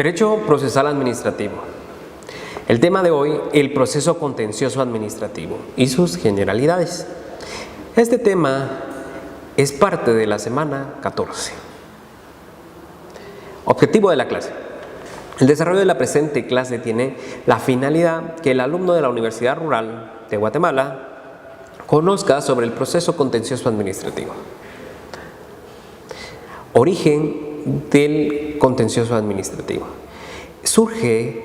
Derecho procesal administrativo. El tema de hoy, el proceso contencioso administrativo y sus generalidades. Este tema es parte de la semana 14. Objetivo de la clase. El desarrollo de la presente clase tiene la finalidad que el alumno de la Universidad Rural de Guatemala conozca sobre el proceso contencioso administrativo. Origen del contencioso administrativo. Surge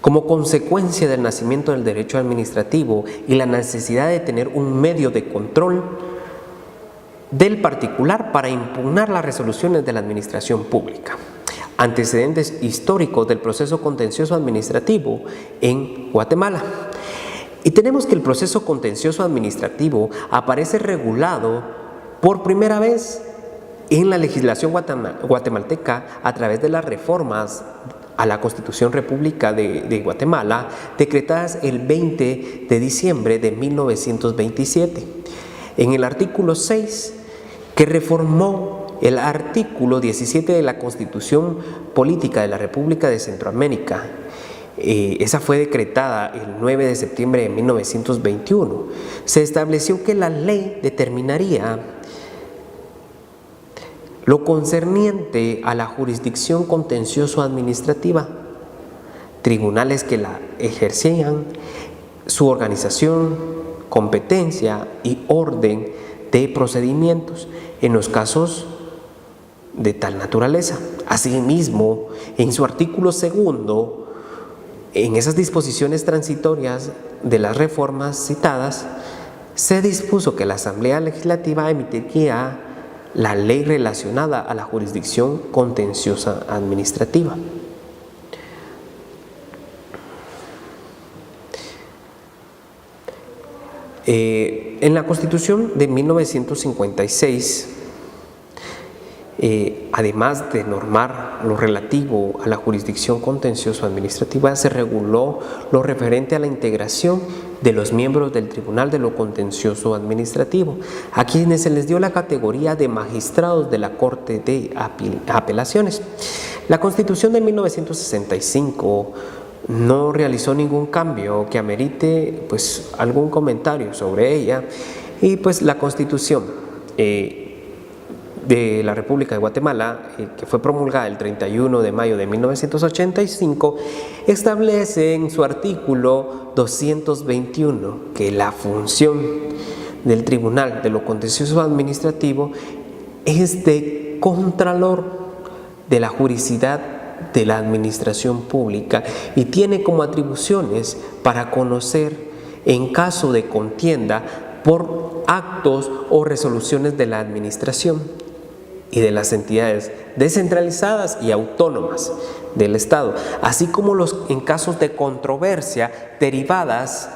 como consecuencia del nacimiento del derecho administrativo y la necesidad de tener un medio de control del particular para impugnar las resoluciones de la administración pública. Antecedentes históricos del proceso contencioso administrativo en Guatemala. Y tenemos que el proceso contencioso administrativo aparece regulado por primera vez en la legislación guatemalteca a través de las reformas a la Constitución República de Guatemala decretadas el 20 de diciembre de 1927. En el artículo 6, que reformó el artículo 17 de la Constitución Política de la República de Centroamérica. Esa fue decretada el 9 de septiembre de 1921. Se estableció que la ley determinaría lo concerniente a la jurisdicción contencioso-administrativa, tribunales que la ejercían, su organización, competencia y orden de procedimientos en los casos de tal naturaleza. Asimismo, en su artículo 2, en esas disposiciones transitorias de las reformas citadas, se dispuso que la Asamblea Legislativa emitiría la ley relacionada a la jurisdicción contenciosa administrativa. En la Constitución de 1956, además de normar lo relativo a la jurisdicción contencioso administrativa, se reguló lo referente a la integración de los miembros del Tribunal de lo Contencioso Administrativo, a quienes se les dio la categoría de magistrados de la Corte de Apelaciones. La Constitución de 1965 no realizó ningún cambio que amerite algún comentario sobre ella, y la Constitución de la República de Guatemala, que fue promulgada el 31 de mayo de 1985, establece en su artículo 221 que la función del Tribunal de lo Contencioso Administrativo es de contralor de la juridicidad de la administración pública y tiene como atribuciones para conocer en caso de contienda por actos o resoluciones de la administración y de las entidades descentralizadas y autónomas del Estado, así como en casos de controversia derivadas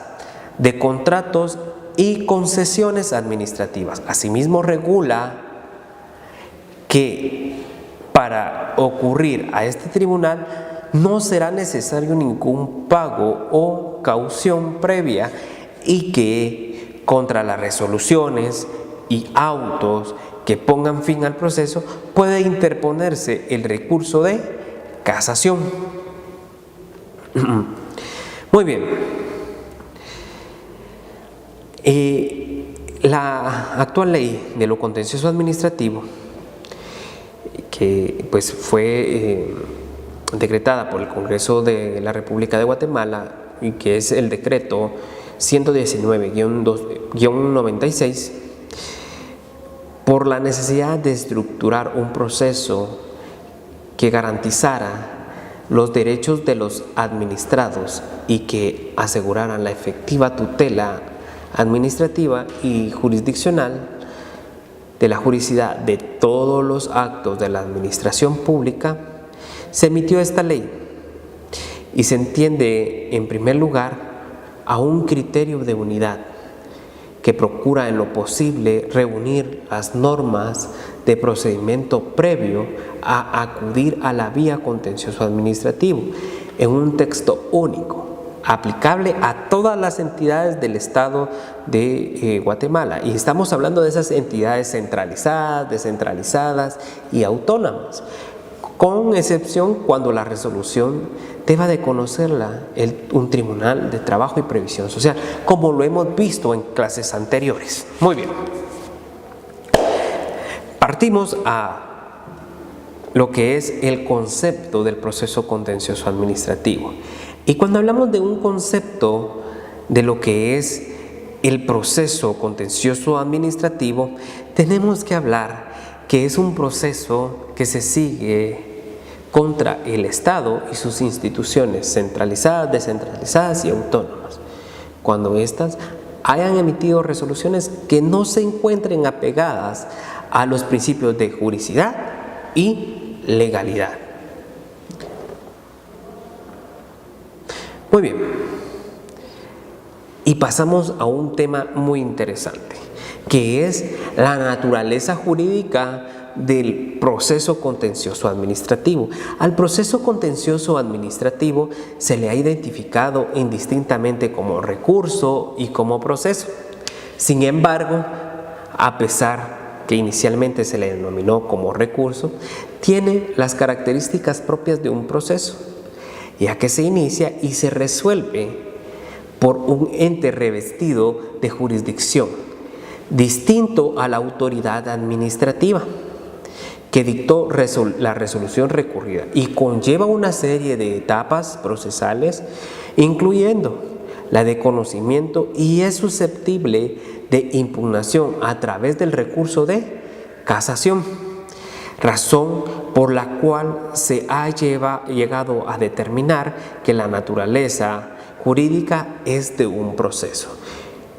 de contratos y concesiones administrativas. Asimismo, regula que para ocurrir a este tribunal no será necesario ningún pago o caución previa y que contra las resoluciones y autos que pongan fin al proceso puede interponerse el recurso de casación. Muy bien. La actual ley de lo contencioso administrativo, que fue decretada por el Congreso de la República de Guatemala y que es el decreto 119-96, por la necesidad de estructurar un proceso que garantizara los derechos de los administrados y que asegurara la efectiva tutela administrativa y jurisdiccional de la juridicidad de todos los actos de la administración pública, se emitió esta ley y se entiende en primer lugar a un criterio de unidad que procura en lo posible reunir las normas de procedimiento previo a acudir a la vía contencioso administrativo en un texto único, aplicable a todas las entidades del Estado de Guatemala. Y estamos hablando de esas entidades centralizadas, descentralizadas y autónomas, con excepción cuando la resolución deba de conocerla un tribunal de trabajo y previsión social, como lo hemos visto en clases anteriores. Muy bien. Partimos a lo que es el concepto del proceso contencioso administrativo. Y cuando hablamos de un concepto de lo que es el proceso contencioso administrativo, tenemos que hablar que es un proceso que se sigue contra el Estado y sus instituciones centralizadas, descentralizadas y autónomas, cuando éstas hayan emitido resoluciones que no se encuentren apegadas a los principios de juridicidad y legalidad. Muy bien. Y pasamos a un tema muy interesante, que es la naturaleza jurídica del proceso contencioso administrativo. Al proceso contencioso administrativo se le ha identificado indistintamente como recurso y como proceso. Sin embargo, a pesar que inicialmente se le denominó como recurso, tiene las características propias de un proceso, ya que se inicia y se resuelve por un ente revestido de jurisdicción, distinto a la autoridad administrativa que dictó la resolución recurrida y conlleva una serie de etapas procesales, incluyendo la de conocimiento, y es susceptible de impugnación a través del recurso de casación, razón por la cual se ha llegado a determinar que la naturaleza jurídica es de un proceso.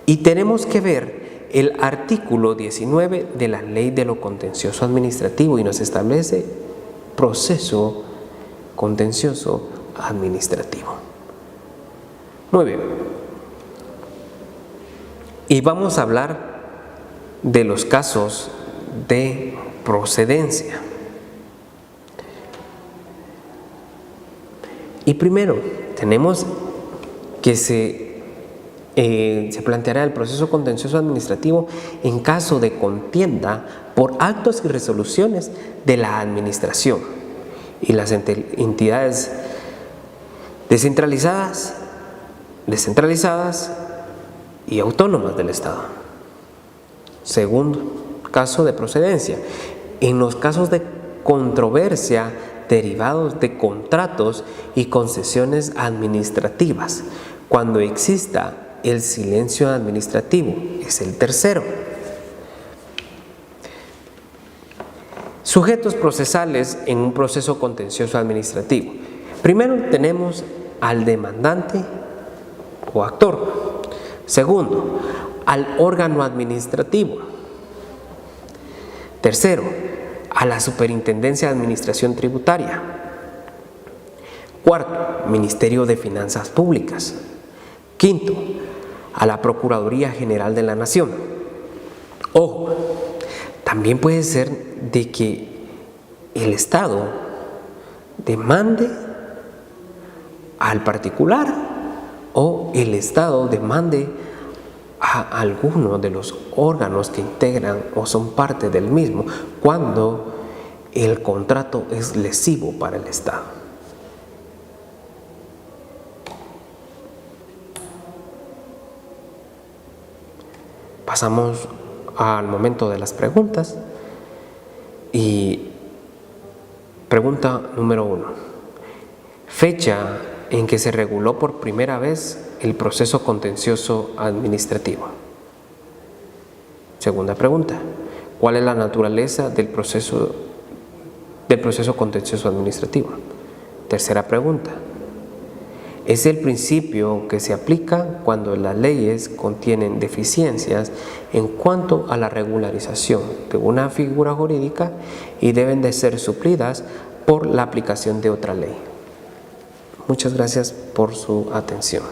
Y tenemos que ver el artículo 19 de la Ley de lo Contencioso Administrativo, y nos establece proceso contencioso administrativo. Muy bien. Y vamos a hablar de los casos de procedencia. Y primero tenemos que se planteará el proceso contencioso administrativo en caso de contienda por actos y resoluciones de la administración y las entidades descentralizadas y autónomas del Estado. Segundo caso de procedencia, en los casos de controversia derivados de contratos y concesiones administrativas, cuando exista el silencio administrativo, es el tercero. Sujetos procesales en un proceso contencioso administrativo. Primero tenemos al demandante o actor. Segundo, al órgano administrativo. Tercero, a la Superintendencia de Administración Tributaria. Cuarto, Ministerio de Finanzas Públicas. Quinto, a la Procuraduría General de la Nación. Ojo, también puede ser de que el Estado demande al particular o el Estado demande a alguno de los órganos que integran o son parte del mismo cuando el contrato es lesivo para el Estado. Pasamos al momento de las preguntas. Y pregunta número 1. Fecha en que se reguló por primera vez el proceso contencioso administrativo. Segunda pregunta. ¿Cuál es la naturaleza del proceso contencioso administrativo? Tercera pregunta. Es el principio que se aplica cuando las leyes contienen deficiencias en cuanto a la regularización de una figura jurídica y deben de ser suplidas por la aplicación de otra ley. Muchas gracias por su atención.